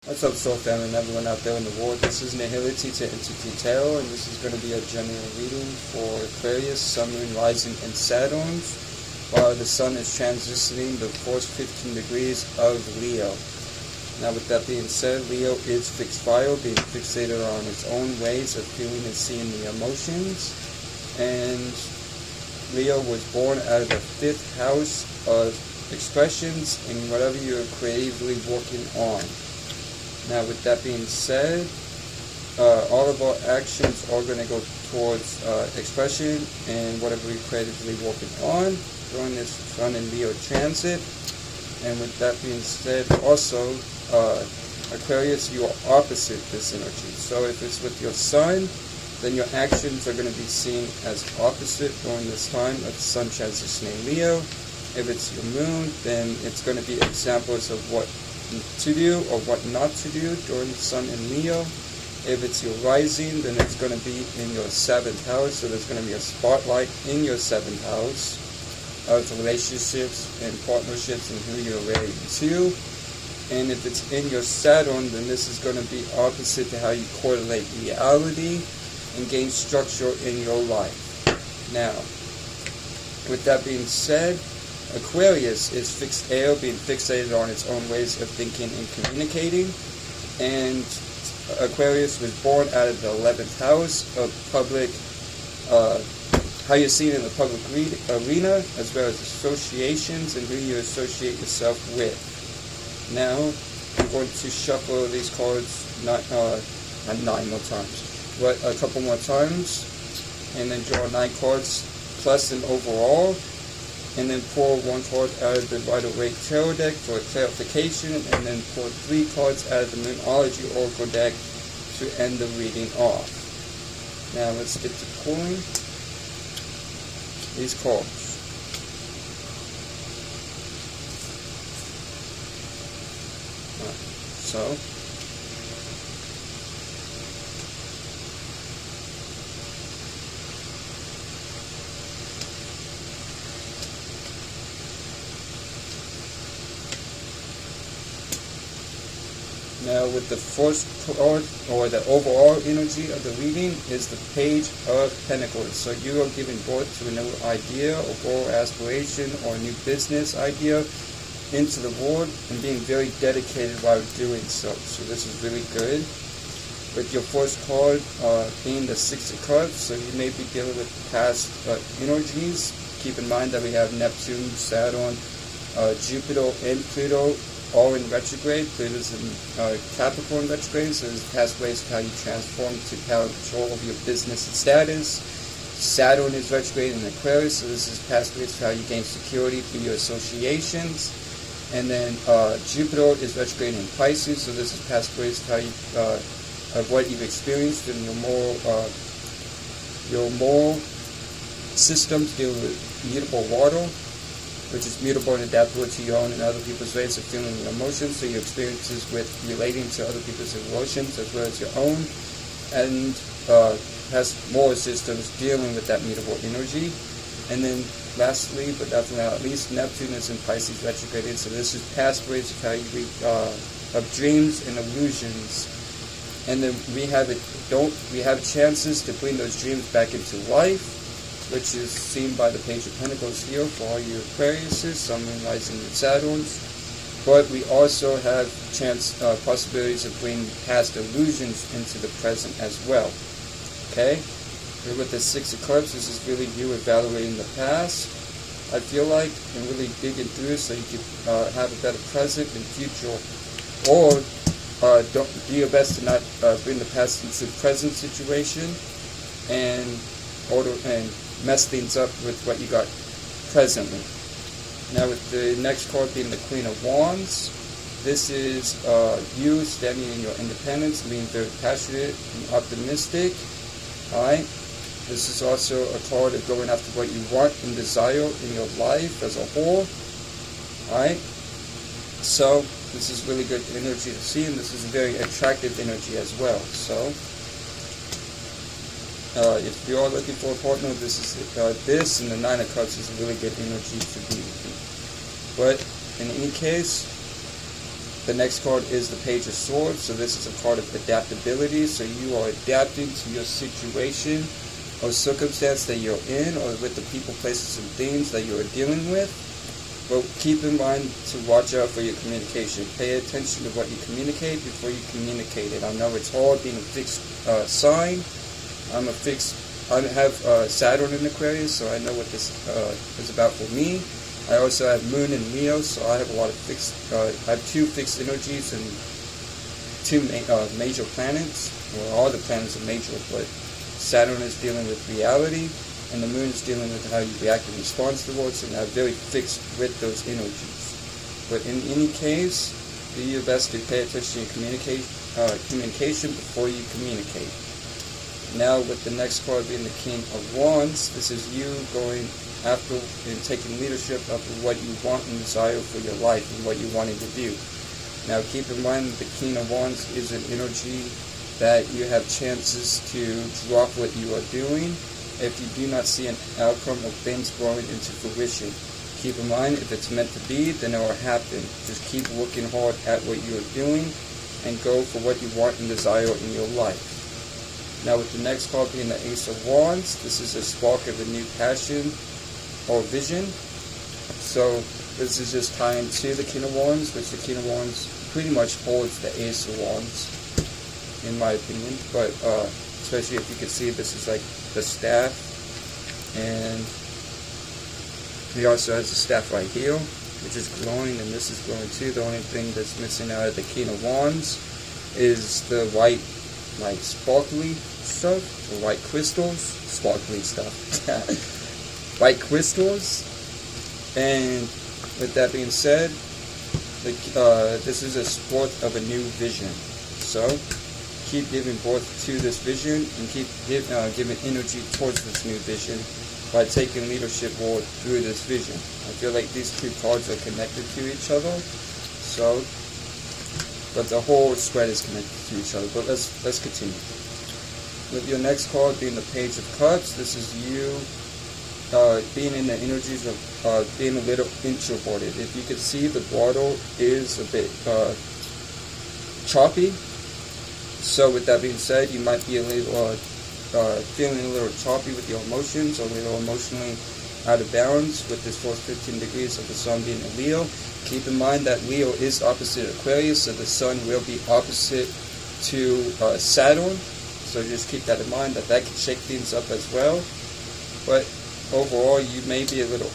What's up, soul family and everyone out there in the world? This is Nihility to Entity Tarot, and this is going to be a general reading for Aquarius, Sun, Moon, Rising, and Saturn, while the Sun is transitioning the first 15 degrees of Leo. Now, with that being said, Leo is fixed fire, being fixated on its own ways of feeling and seeing the emotions, and Leo was born out of the 5th house of expressions in whatever you're creatively working on. Now, with that being said, all of our actions are going to go towards expression and whatever we're creatively working on during this Sun and Leo transit. And with that being said, also, Aquarius, you are opposite this energy. So if it's with your Sun, then your actions are going to be seen as opposite during this time of the Sun transitioning Leo. If it's your Moon, then it's going to be examples of what to do or what not to do during the Sun in Leo. If it's your rising, then it's going to be in your 7th house, so there's going to be a spotlight in your 7th house of relationships and partnerships and who you're relating to. And if it's in your Saturn, then this is going to be opposite to how you correlate reality and gain structure in your life. Now, with that being said, Aquarius is fixed air, being fixated on its own ways of thinking and communicating. And Aquarius was born out of the 11th house of public, how you're seen in the public arena, as well as associations and who you associate yourself with. Now, I'm going to shuffle these cards, not 9 more times, but a couple more times, and then draw 9 cards plus them overall. And then pull 1 card out of the Waite tarot deck for clarification, and then pull 3 cards out of the Moonology oracle deck to end the reading off. Now let's get to pulling these cards. So now, with the first card, or the overall energy of the reading, is the Page of Pentacles. So you are giving birth to a new idea, or goal, aspiration, or a new business idea into the world, and being very dedicated while doing so. So this is really good. With your first card being the 6 of Cups, so you may be dealing with past energies. Keep in mind that we have Neptune, Saturn, Jupiter, and Pluto all in retrograde. Pluto's in Capricorn retrograde, so there's past ways of how you transform to power and control of your business and status. Saturn is retrograde in Aquarius, so this is past ways of how you gain security through your associations. And then Jupiter is retrograde in Pisces, so this is past ways of how you, of what you've experienced in your moral systems deal with mutable water, which is mutable and adaptable to your own and other people's ways of feeling and emotions, so your experiences with relating to other people's emotions as well as your own, and has moral systems dealing with that mutable energy. And then lastly, but definitely not least, Neptune is in Pisces retrograde, so this is past ways of how you of dreams and illusions. And then we have chances to bring those dreams back into life, which is seen by the Page of Pentacles here for all you Aquariuses, Sun, Moon, Rising, and Saturns. But we also have possibilities of bringing past illusions into the present as well. Okay? Here with the 6 of Cups, this is really you evaluating the past, I feel like, and really digging through so you can have a better present and future. Or don't do your best to not bring the past into the present situation and mess things up with what you got presently. Now, with the next card being the Queen of Wands, this is you standing in your independence, being very passionate and optimistic. Alright, this is also a card of going after what you want and desire in your life as a whole. Alright, so this is really good energy to see, and this is a very attractive energy as well. So if you are looking for a partner, this and the 9 of Cups is a really good energy to be with. But in any case, The next card is the Page of Swords. So this is a card of adaptability. So you are adapting to your situation or circumstance that you're in, or with the people, places, and things that you are dealing with. But keep in mind to watch out for your communication. Pay attention to what you communicate before you communicate it. I know it's hard being a fixed sign. I have Saturn in Aquarius, so I know what this is about for me. I also have Moon in Leo, so I have a lot of I have 2 fixed energies and 2 major planets. Well, all the planets are major, but Saturn is dealing with reality, and the Moon is dealing with how you react and respond towards, and I'm very fixed with those energies. But in any case, do your best to pay attention to your communication before you communicate. Now, with the next card being the King of Wands, this is you going after and taking leadership of what you want and desire for your life and what you're wanting to do. Now, keep in mind that the King of Wands is an energy that you have chances to drop what you are doing if you do not see an outcome of things growing into fruition. Keep in mind, if it's meant to be, then it will happen. Just keep working hard at what you are doing and go for what you want and desire in your life. Now, with the next card being the Ace of Wands, this is a spark of a new passion or vision. So this is just tying to the King of Wands, which the King of Wands pretty much holds the Ace of Wands, in my opinion. But especially if you can see, this is like the staff, and he also has a staff right here, which is glowing, and this is glowing too. The only thing that's missing out of the King of Wands is the white, like sparkly stuff, or white crystals, sparkly stuff. White crystals. And with that being said, this is a spark of a new vision. So keep giving birth to this vision and keep giving energy towards this new vision by taking leadership forward through this vision. I feel like these 2 cards are connected to each other. So, but the whole spread is connected to each other. But let's continue. With your next card being the Page of Cups, this is you being in the energies of being a little introverted. If you could see, the bottle is a bit choppy. So with that being said, you might be a little feeling a little choppy with your emotions, or a little emotionally out of balance with this first 15 degrees of the Sun being a Leo. Keep in mind that Leo is opposite Aquarius, so the Sun will be opposite to Saturn. So just keep that in mind, that can shake things up as well. But overall, you may be a little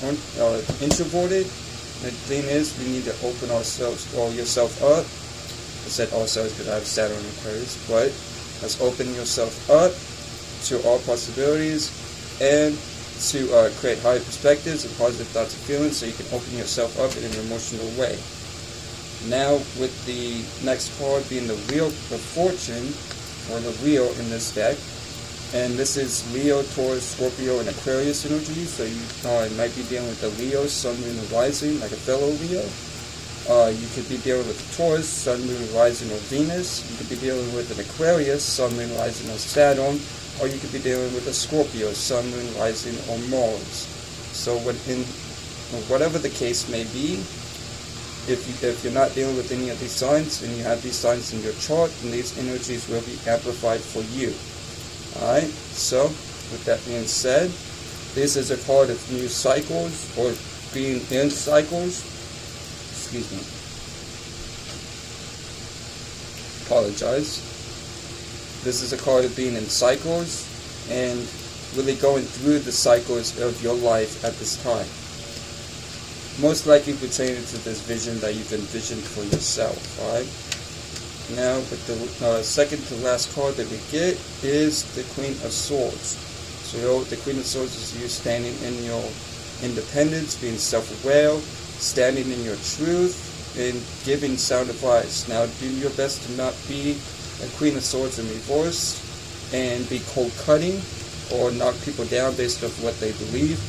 introverted. The thing is, we need to open ourselves or yourself up. I said ourselves because I have Saturn and Aquarius, but let's open yourself up to all possibilities and to create higher perspectives and positive thoughts and feelings, so you can open yourself up in an emotional way. Now, with the next card being the Wheel of Fortune, or the wheel in this deck, and this is Leo, Taurus, Scorpio, and Aquarius energy. So you might be dealing with the Leo, Sun, Moon, and Rising, like a fellow Leo. You could be dealing with Taurus, Sun, Moon, Rising, or Venus. You could be dealing with an Aquarius, Sun, Moon, Rising, or Saturn. Or you could be dealing with a Scorpio, Sun, Moon, Rising, or Mars. So whatever the case may be, if you're not dealing with any of these signs, and you have these signs in your chart, then these energies will be amplified for you. Alright, so with that being said, this is a card of new cycles, or being in cycles. Excuse me. Apologize. This is a card of being in cycles and really going through the cycles of your life at this time. Most likely pertaining to this vision that you've envisioned for yourself. Alright. Now, with the second to last card that we get is the Queen of Swords. So the Queen of Swords is you standing in your independence, being self-aware, standing in your truth, and giving sound advice. Now, do your best to not be a Queen of Swords in reverse and be cold-cutting or knock people down based off what they believe.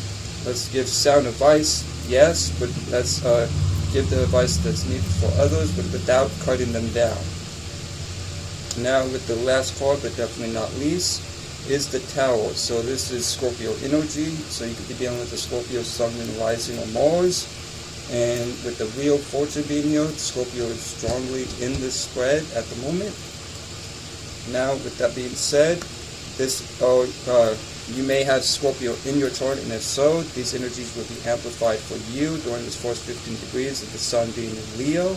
Let's give sound advice, yes, but let's give the advice that's needed for others, but without cutting them down. Now, with the last card, but definitely not least, is the Tower. So this is Scorpio energy. So you could be dealing with the Scorpio, Sun, Moon, Rising, or Mars. And with the Wheel of Fortune being here, Scorpio is strongly in this spread at the moment. Now, with that being said, you may have Scorpio in your chart, and if so, these energies will be amplified for you during this first 15 degrees of the Sun being in Leo.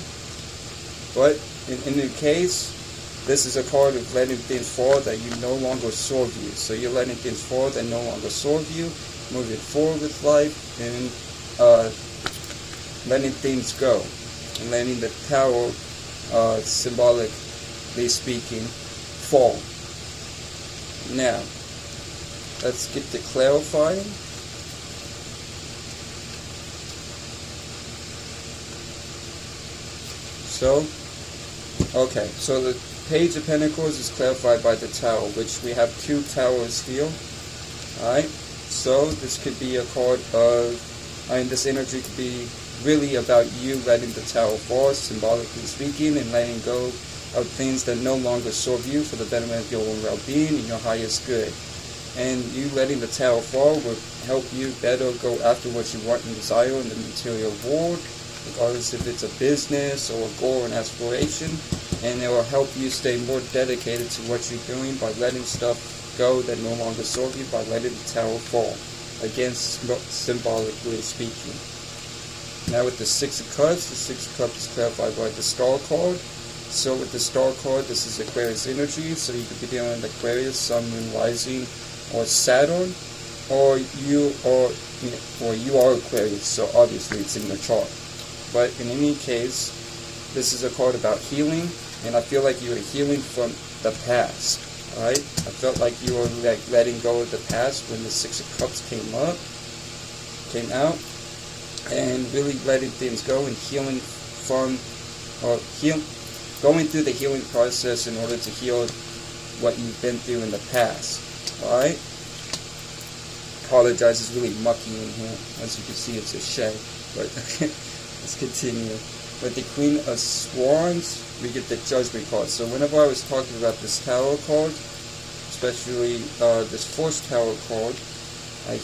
But in any case, this is a card of letting things fall that you no longer serve you. So you're letting things fall that no longer serve you, moving forward with life, and letting things go, and letting the Tower, symbolically speaking, fall. Now, let's get to clarifying. So the Page of Pentacles is clarified by the Tower, which we have 2 towers here. Alright, so this could be a card of, this energy could be really about you letting the Tower fall, symbolically speaking, and letting go of things that no longer serve you for the betterment of your own well-being and your highest good. And you letting the Tower fall will help you better go after what you want and desire in the material world, regardless if it's a business or a goal and aspiration. And it will help you stay more dedicated to what you're doing by letting stuff go that no longer serve you, by letting the Tower fall. Again, symbolically speaking. Now with the Six of Cups, the Six of Cups is clarified by the Star card. So with the Star card, this is Aquarius energy, so you could be dealing with Aquarius, Sun, Moon, Rising, or Saturn, or you are Aquarius, so obviously it's in your chart. But in any case, this is a card about healing, and I feel like you are healing from the past. Alright? I felt like you were letting go of the past when the Six of Cups came out, and really letting things go and healing from, going through the healing process in order to heal what you've been through in the past. Alright? Apologize, it's really mucky in here. As you can see, it's a shade. But let's continue. With the Queen of Swords, we get the Judgment card. So whenever I was talking about this Tower card, especially this first Tower card, I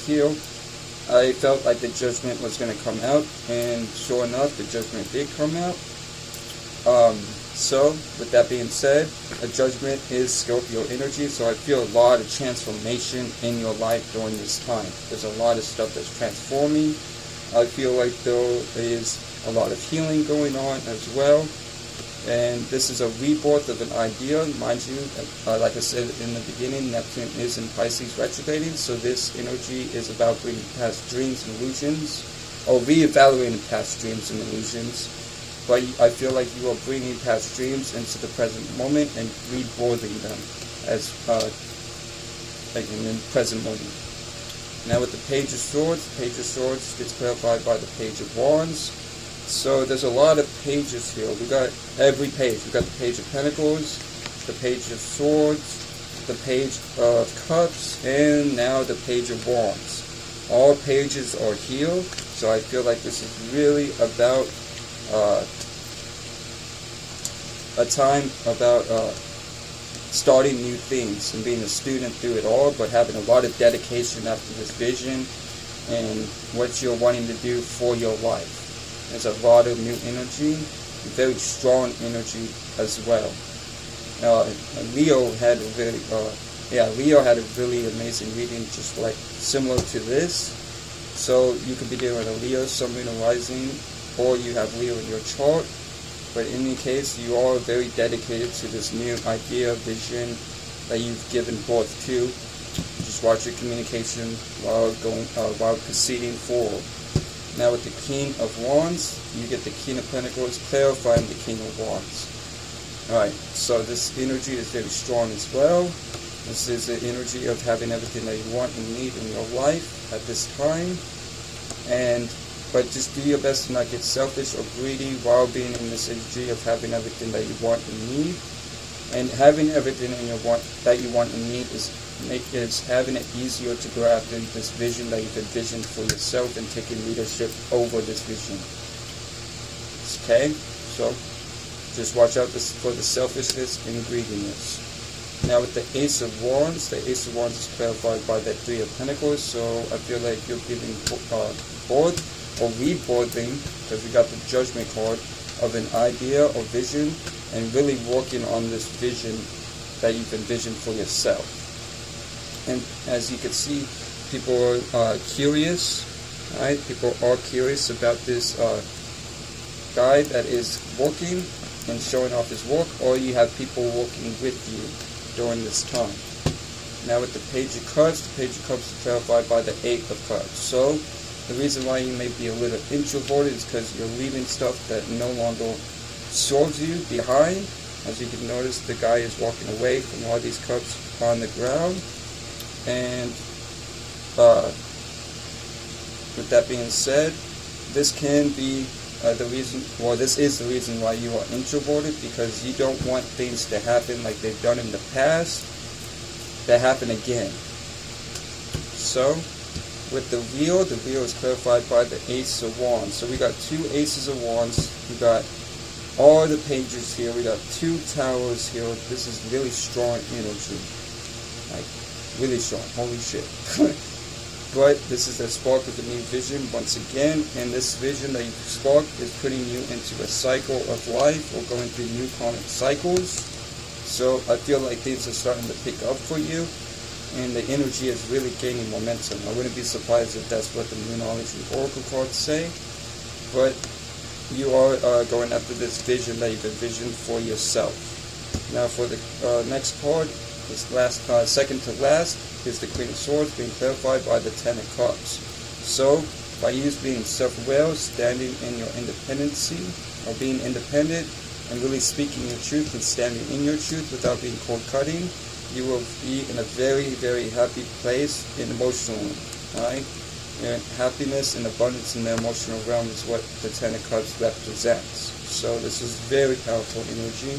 felt like the Judgment was going to come out, and sure enough, the Judgment did come out. So, with that being said, a Judgment is Scorpio energy, so I feel a lot of transformation in your life during this time. There's a lot of stuff that's transforming. I feel like there is a lot of healing going on as well. And this is a rebirth of an idea. Mind you, like I said in the beginning, Neptune is in Pisces retrograding, so this energy is about bringing past dreams and illusions, or reevaluating past dreams and illusions. But I feel like you are bringing past dreams into the present moment and rebirthing them as like in the present moment. Now with the Page of Swords gets clarified by the Page of Wands. So there's a lot of pages here. We got every page. We got the Page of Pentacles, the Page of Swords, the Page of Cups, and now the Page of Wands. All pages are here, so I feel like this is really about a time about starting new things and being a student through it all, but having a lot of dedication after this vision and what you're wanting to do for your life. There's a lot of new energy, very strong energy as well. Leo had a really amazing reading, just like similar to this. So you could be dealing with a Leo, Sun, Moon, and Rising, or you have Leo in your chart. But in any case, you are very dedicated to this new idea, vision that you've given birth to. Just watch your communication while proceeding forward. Now with the King of Wands, you get the King of Pentacles clarifying the King of Wands. Alright, so this energy is very strong as well. This is the energy of having everything that you want and need in your life at this time. But just do your best to not get selfish or greedy while being in this energy of having everything that you want and need. And having everything that you want and need is having it easier to go after this vision that you've envisioned for yourself and taking leadership over this vision. Okay? So, just watch out for the selfishness and greediness. Now with the Ace of Wands is clarified by that Three of Pentacles, so I feel like you're giving birth or rebirthing, because we got the Judgment card, of an idea or vision, and really working on this vision that you've envisioned for yourself. And as you can see, people are curious, right? People are curious about this guy that is working and showing off his work, or you have people working with you during this time. Now with the Page of Cups, the Page of Cups is clarified by the Eight of Cups. So the reason why you may be a little introverted is because you're leaving stuff that no longer serves you behind. As you can notice, the guy is walking away from all these cups on the ground. And with that being said, this can be the reason, well, this is the reason why you are introverted, because you don't want things to happen like they've done in the past that happen again. So with the wheel is clarified by the Ace of Wands. So we got two Aces of Wands, we got all the pages here, we got two towers here. This is really strong energy, like really strong, holy shit. But this is the spark of the new vision once again, and this vision that you spark is putting you into a cycle of life or going through new karmic cycles. So I feel like things are starting to pick up for you, and the energy is really gaining momentum. I wouldn't be surprised if that's what the Moonology Oracle cards say, but you are going after this vision that you've envisioned for yourself. Now for the next card, this last, second to last, is the Queen of Swords, being clarified by the Ten of Cups. So by you being self-aware, standing in your independency, or being independent, and really speaking your truth and standing in your truth without being cold cutting, you will be in a very, very happy place emotionally. Right? And happiness and abundance in the emotional realm is what the Ten of Cups represents. So this is very powerful energy.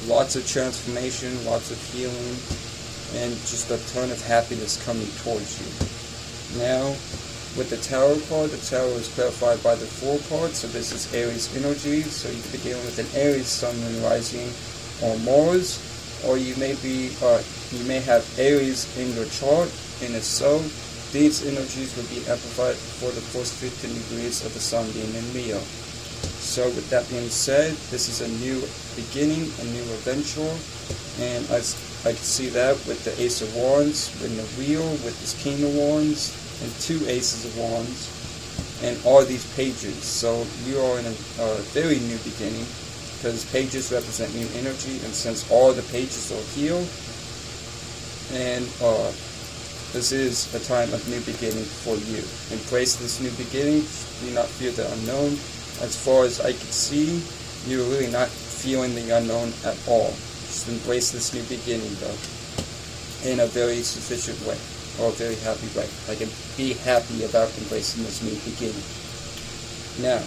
Lots of transformation, lots of healing, and just a ton of happiness coming towards you. Now, with the Tower card, the Tower is clarified by the Four card, so this is Aries energy, so you could be dealing with an Aries Sun, Moon, Rising, or Mars, or you may have Aries in your chart, and if so, these energies will be amplified for the first 15 degrees of the Sun being in Leo. So with that being said, this is a new beginning, a new adventure, and I can see that with the Ace of Wands, with the Wheel, with this King of Wands, and two Aces of Wands, and all these pages. So you are in a very new beginning, because pages represent new energy, and since all the pages are healed, and this is a time of new beginning for you. Embrace this new beginning. Do not fear the unknown. As far as I can see, you're really not feeling the unknown at all. Just embrace this new beginning, though, in a very sufficient way, or a very happy way. I can be happy about embracing this new beginning. Now,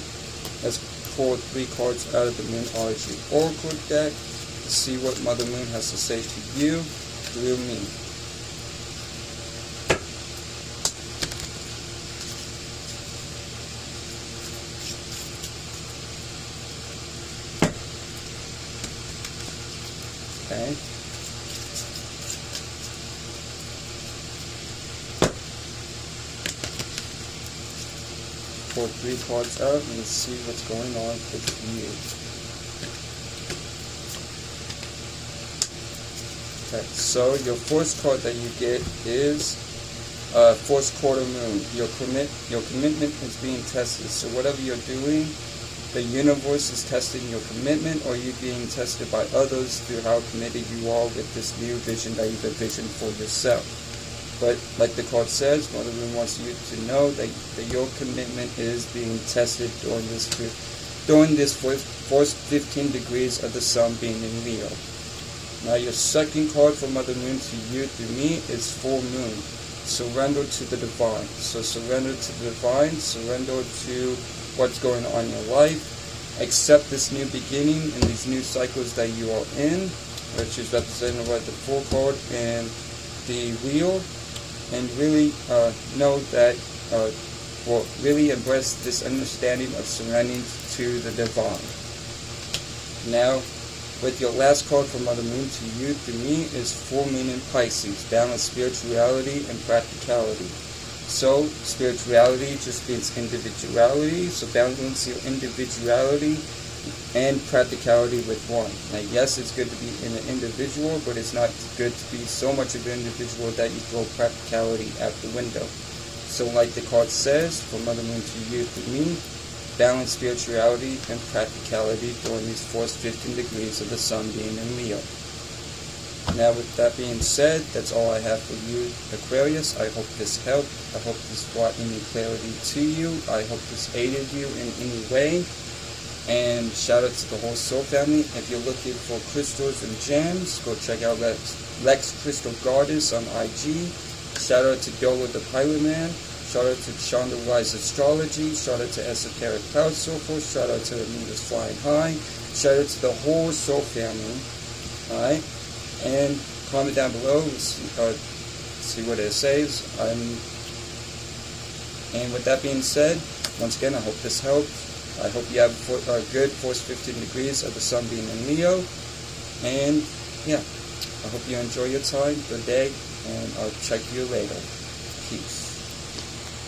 let's pull 3 cards out of the Moonology Oracle deck to see what Mother Moon has to say to you through me. Okay. Pull 3 cards out and see what's going on with you. Okay, so your first card that you get is first quarter moon. Your commitment is being tested. So whatever you're doing, the universe is testing your commitment, or you being tested by others through how committed you are with this new vision that you've envisioned for yourself. But like the card says, Mother Moon wants you to know that your commitment is being tested during this first 15 degrees of the Sun being in Leo. Now your second card for Mother Moon to you through me is Full Moon. Surrender to the divine. So surrender to the divine, surrender to what's going on in your life. Accept this new beginning and these new cycles that you are in, which is represented by the Four card and the Wheel, and really know that, really embrace this understanding of surrendering to the divine. Now, with your last card from Mother Moon to you through me is Full Moon in Pisces, balanced spirituality and practicality. So spirituality just means individuality. So balance your individuality and practicality with one. Now, yes, it's good to be an individual, but it's not good to be so much of an individual that you throw practicality out the window. So like the card says, from Mother Moon to you, to me, balance spirituality and practicality during these first 15 degrees of the sun being in Leo. Now, with that being said, that's all I have for you, Aquarius. I hope this helped. I hope this brought any clarity to you. I hope this aided you in any way. And shout out to the whole Soul family. If you're looking for crystals and gems, go check out Lex Crystal Goddess on IG. Shout out to Dolo the Pilot Man. Shout out to Shonda Wise Astrology. Shout out to Esoteric Cloud Soulful. Shout out to Anita's Flying High. Shout out to the whole Soul family. Alright? And comment down below, see what it says. And with that being said, once again, I hope this helped. I hope you have a good first 15 degrees of the sun being in Leo. And yeah, I hope you enjoy your time, your day, and I'll check you later. Peace.